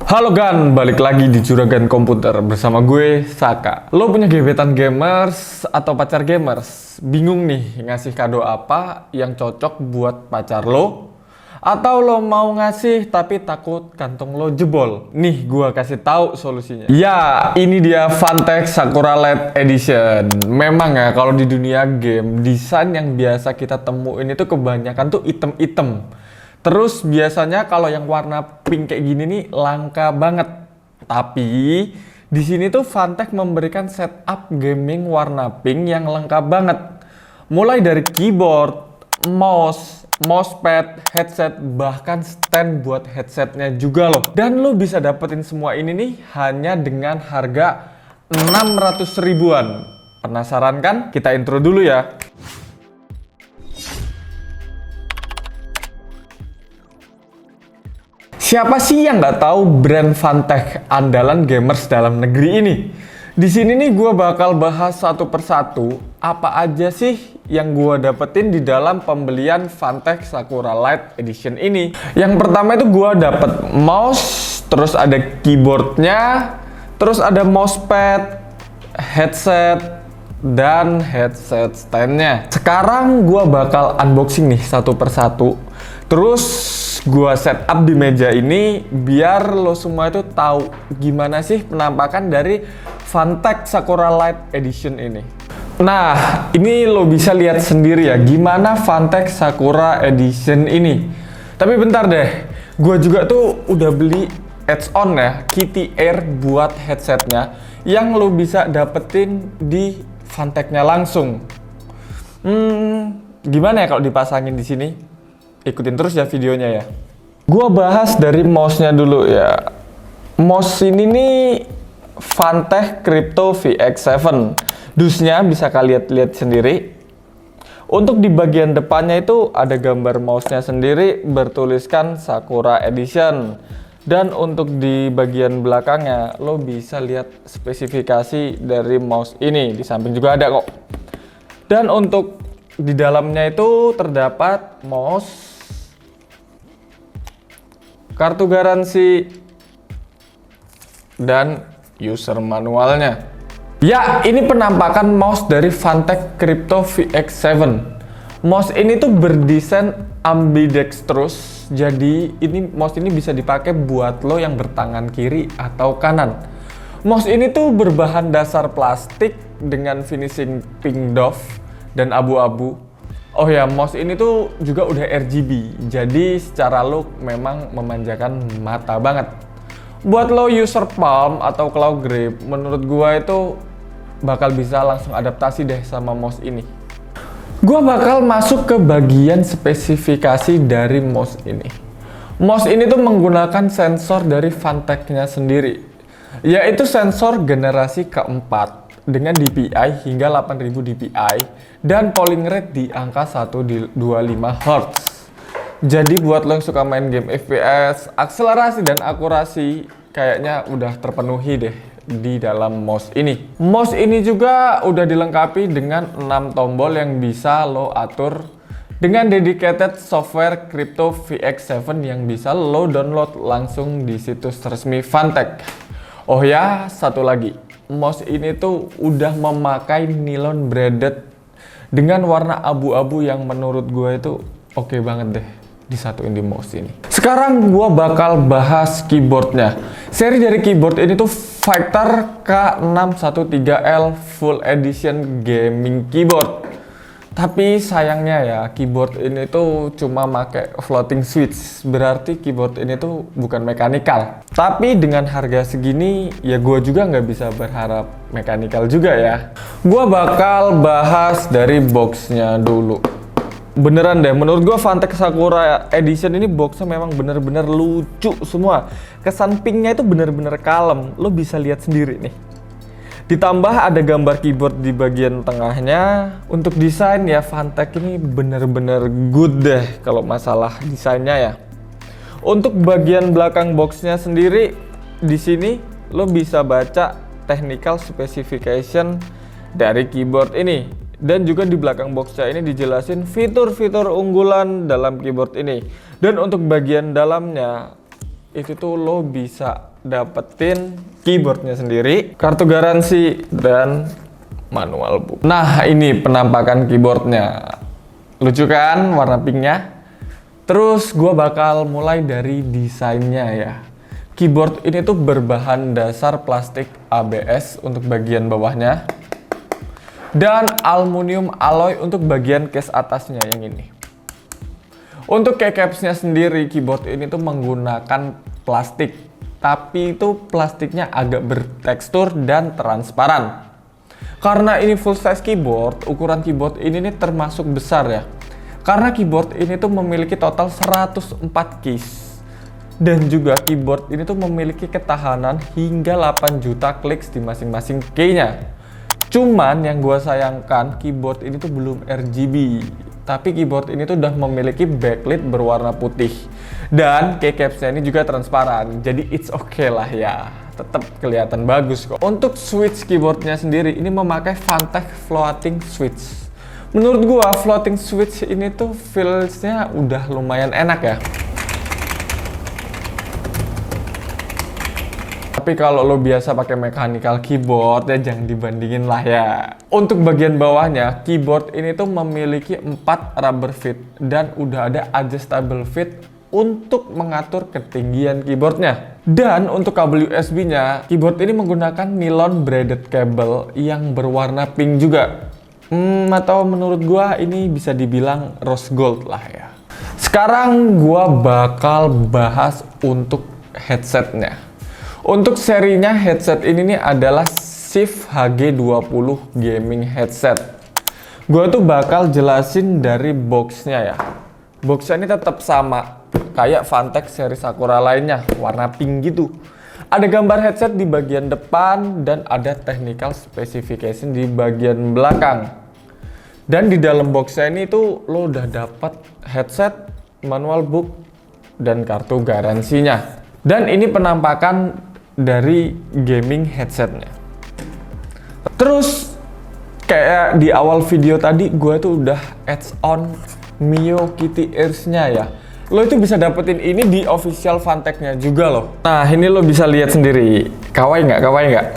Halo Gan, balik lagi di Juragan Komputer bersama gue, Saka. Lo punya gebetan gamers atau pacar gamers? Bingung nih ngasih kado apa yang cocok buat pacar lo? Atau lo mau ngasih tapi takut kantong lo jebol? Nih gue kasih tahu solusinya. Ya, ini dia Fantech Sakura Light Edition. Memang ya kalau di dunia game, desain yang biasa kita temuin itu kebanyakan tuh item-item. Terus biasanya kalau yang warna pink kayak gini nih langka banget. Tapi di sini tuh Fantech memberikan setup gaming warna pink yang lengkap banget. Mulai dari keyboard, mousepad, headset, bahkan stand buat headsetnya juga loh. Dan lo bisa dapetin semua ini nih hanya dengan harga 600 ribuan. Penasaran kan? Kita intro dulu ya. Siapa sih yang nggak tahu brand Fantech andalan gamers dalam negeri ini? Di sini nih gue bakal bahas satu persatu apa aja sih yang gue dapetin di dalam pembelian Fantech Sakura Light Edition ini. Yang pertama itu gue dapet mouse, terus ada keyboardnya, terus ada mousepad, headset, dan headset standnya. Sekarang gue bakal unboxing nih satu persatu. Terus gua setup di meja ini biar lo semua itu tahu gimana sih penampakan dari Fantech Sakura Light Edition ini. Nah, ini lo bisa lihat sendiri ya gimana Fantech Sakura Edition ini. Tapi bentar deh, gua juga tuh udah beli add-on ya, Kitty Air buat headsetnya yang lo bisa dapetin di Fantechnya langsung. Gimana ya kalau dipasangin di sini? Ikutin terus ya videonya ya. Gua bahas dari mouse-nya dulu ya. Mouse ini nih Fantech Crypto VX7. Dus-nya bisa kalian lihat sendiri. Untuk di bagian depannya itu ada gambar mouse-nya sendiri bertuliskan Sakura Edition. Dan untuk di bagian belakangnya lo bisa lihat spesifikasi dari mouse ini. Di samping juga ada kok. Dan untuk di dalamnya itu terdapat mouse, kartu garansi, dan user manualnya. Ya, ini penampakan mouse dari Fantech Crypto VX7. Mouse ini tuh berdesain ambidextrous, jadi mouse ini bisa dipakai buat lo yang bertangan kiri atau kanan. Mouse ini tuh berbahan dasar plastik dengan finishing pink doff dan abu-abu. Oh ya, mouse ini tuh juga udah RGB, jadi secara look memang memanjakan mata banget. Buat lo user palm atau claw grip, menurut gua itu bakal bisa langsung adaptasi deh sama mouse ini. Gua bakal masuk ke bagian spesifikasi dari mouse ini. Mouse ini tuh menggunakan sensor dari Fantech-nya sendiri, yaitu sensor generasi keempat dengan DPI hingga 8000 DPI dan polling rate di angka 125 Hz. Jadi buat lo yang suka main game FPS, akselerasi dan akurasi kayaknya udah terpenuhi deh di dalam mouse ini. Mouse ini juga udah dilengkapi dengan 6 tombol yang bisa lo atur dengan dedicated software Crypto VX7 yang bisa lo download langsung di situs resmi Fantech. Oh ya, satu lagi. Mouse ini tuh udah memakai nylon braided dengan warna abu-abu yang menurut gue itu oke banget deh disatuin di mouse ini. Sekarang gue bakal bahas keyboardnya. Seri dari keyboard ini tuh Fighter K613L Full Edition Gaming Keyboard. Tapi sayangnya ya keyboard ini tuh cuma pakai floating switch, berarti keyboard ini tuh bukan mekanikal. Tapi dengan harga segini ya gue juga nggak bisa berharap mekanikal juga ya. Gue bakal bahas dari boxnya dulu. Beneran deh, menurut gue Fantech Sakura Edition ini boxnya memang bener-bener lucu semua. Kesan pinknya itu bener-bener kalem, lo bisa lihat sendiri nih. Ditambah ada gambar keyboard di bagian tengahnya. Untuk desain ya Fantech ini bener-bener good deh kalau masalah desainnya ya. Untuk bagian belakang boxnya sendiri, di sini lo bisa baca technical specification dari keyboard ini. Dan juga di belakang boxnya ini dijelasin fitur-fitur unggulan dalam keyboard ini. Dan untuk bagian dalamnya itu tuh lo bisa dapetin keyboardnya sendiri, kartu garansi, dan manual book. Nah, ini penampakan keyboardnya. Lucu kan warna pinknya? Terus gue bakal mulai dari desainnya ya. Keyboard ini tuh berbahan dasar plastik ABS untuk bagian bawahnya, dan aluminium alloy untuk bagian case atasnya yang ini. Untuk keycapsnya sendiri, keyboard ini tuh menggunakan plastik, tapi itu plastiknya agak bertekstur dan transparan. Karena ini full size keyboard, ukuran keyboard ini nih termasuk besar ya. Karena keyboard ini tuh memiliki total 104 keys. Dan juga keyboard ini tuh memiliki ketahanan hingga 8 juta clicks di masing-masing key-nya. Cuman yang gue sayangkan, keyboard ini tuh belum RGB. Tapi keyboard ini tuh udah memiliki backlit berwarna putih. Dan keycapsnya ini juga transparan. Jadi it's okay lah ya. Tetap kelihatan bagus kok. Untuk switch keyboardnya sendiri, ini memakai Phanteks floating switch. Menurut gua floating switch ini tuh feels-nya udah lumayan enak ya. Tapi kalau lo biasa pakai mechanical keyboard ya jangan dibandingin lah ya. Untuk bagian bawahnya, keyboard ini tuh memiliki 4 rubber feet dan udah ada adjustable feet untuk mengatur ketinggian keyboardnya. Dan untuk kabel USB-nya, keyboard ini menggunakan nylon braided cable yang berwarna pink juga. Atau menurut gua ini bisa dibilang rose gold lah ya. Sekarang gua bakal bahas untuk headsetnya. Untuk serinya headset ini nih adalah Shift HG20 gaming headset. Gue tuh bakal jelasin dari boxnya ya. Boxnya ini tetap sama kayak Phanteks seri Sakura lainnya, warna pink gitu. Ada gambar headset di bagian depan dan ada technical specification di bagian belakang. Dan di dalam boxnya ini tuh lo udah dapat headset, manual book, dan kartu garansinya. Dan ini penampakan dari gaming headsetnya. Terus kayak di awal video tadi gue tuh udah adds on Mio Kitty Ears-nya ya. Lo itu bisa dapetin ini di official Phanteks-nya juga loh. Nah ini lo bisa lihat sendiri. Kawaii nggak? Kawaii nggak?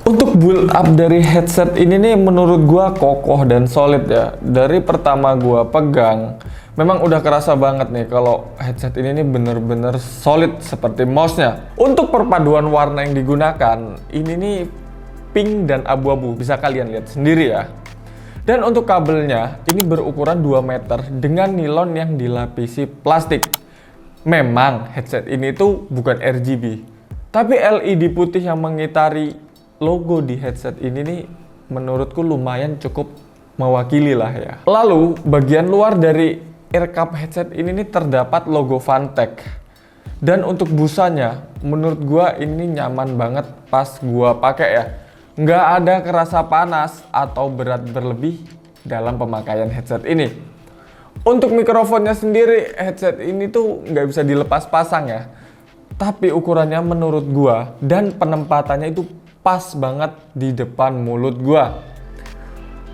Untuk build up dari headset ini nih menurut gue kokoh dan solid ya. Dari pertama gue pegang, memang udah kerasa banget nih kalau headset ini nih bener-bener solid seperti mouse-nya. Untuk perpaduan warna yang digunakan, ini nih pink dan abu-abu, bisa kalian lihat sendiri ya. Dan untuk kabelnya, ini berukuran 2 meter dengan nilon yang dilapisi plastik. Memang headset ini tuh bukan RGB, tapi LED putih yang mengitari logo di headset ini nih menurutku lumayan cukup mewakili lah ya. Lalu bagian luar dari ear cup headset ini nih terdapat logo Phanteks. Dan untuk busanya menurut gua ini nyaman banget pas gua pakai ya. Nggak ada kerasa panas atau berat berlebih dalam pemakaian headset ini. Untuk mikrofonnya sendiri, headset ini tuh nggak bisa dilepas pasang ya. Tapi ukurannya menurut gua dan penempatannya itu pas banget di depan mulut gua.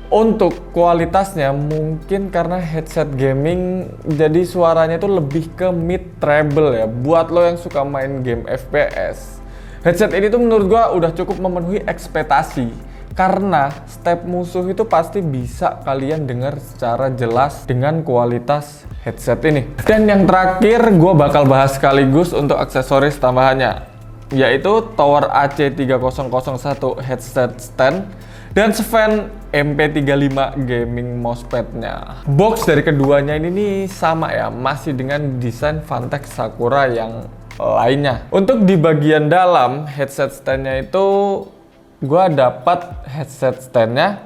Untuk kualitasnya mungkin karena headset gaming jadi suaranya tuh lebih ke mid treble ya. Buat lo yang suka main game FPS, headset ini tuh menurut gua udah cukup memenuhi ekspektasi. Karena step musuh itu pasti bisa kalian dengar secara jelas dengan kualitas headset ini. Dan yang terakhir gua bakal bahas sekaligus untuk aksesoris tambahannya, yaitu Tower AC3001 headset stand dan Sven MP35 gaming mousepad-nya. Box dari keduanya ini nih sama ya, masih dengan desain Phanteks Sakura yang lainnya. Untuk di bagian dalam headset stand-nya itu gua dapat headset stand-nya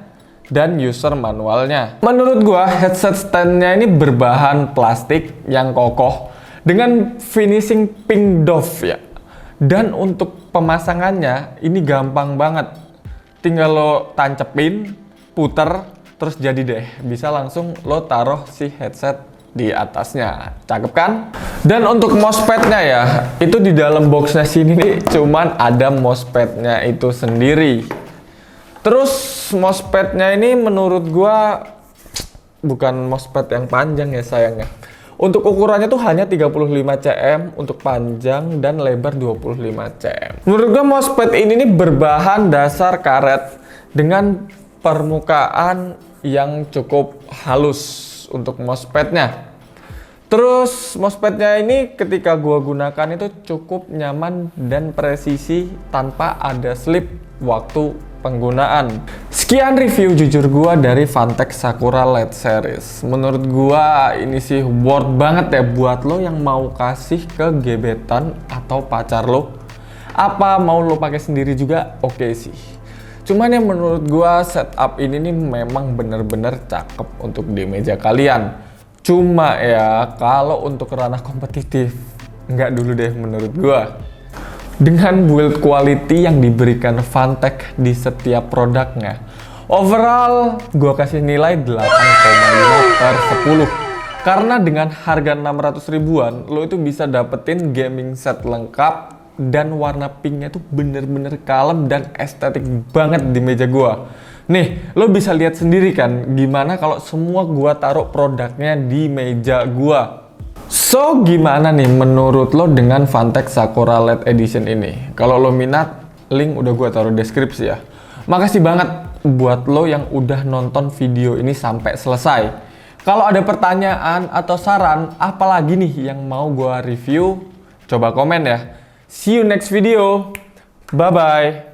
dan user manualnya. Menurut gua headset stand-nya ini berbahan plastik yang kokoh dengan finishing pink doff ya. Dan untuk pemasangannya ini gampang banget. Tinggal lo tancepin, puter, terus jadi deh. Bisa langsung lo taruh si headset di atasnya. Cakep kan? Dan untuk mousepadnya ya, itu di dalam boxnya sini nih cuman ada mousepadnya itu sendiri. Terus mousepadnya ini menurut gua bukan mousepad yang panjang ya sayangnya. Untuk ukurannya tuh hanya 35 cm untuk panjang dan lebar 25 cm. Menurut gue mousepad ini nih berbahan dasar karet dengan permukaan yang cukup halus untuk mousepadnya. Terus mousepadnya ini ketika gua gunakan itu cukup nyaman dan presisi tanpa ada slip waktu penggunaan. Sekian review jujur gua dari Phanteks Sakura LED series. Menurut gua ini sih worth banget ya buat lo yang mau kasih ke gebetan atau pacar lo. Apa mau lo pakai sendiri juga oke sih. Cuman yang menurut gua setup ini nih memang bener-bener cakep untuk di meja kalian. Cuma ya, kalau untuk ranah kompetitif, nggak dulu deh menurut gua. Dengan build quality yang diberikan Phanteks di setiap produknya, overall gua kasih nilai 8,5 per 10. Karena dengan harga 600 ribuan, lo itu bisa dapetin gaming set lengkap dan warna pinknya tuh bener-bener kalem dan estetik banget di meja gua. Nih, lo bisa lihat sendiri kan gimana kalau semua gua taruh produknya di meja gua. So, gimana nih menurut lo dengan Phanteks Sakura LED Edition ini? Kalau lo minat, link udah gua taruh deskripsi ya. Makasih banget buat lo yang udah nonton video ini sampai selesai. Kalau ada pertanyaan atau saran apalagi nih yang mau gua review, coba komen ya. See you next video. Bye-bye.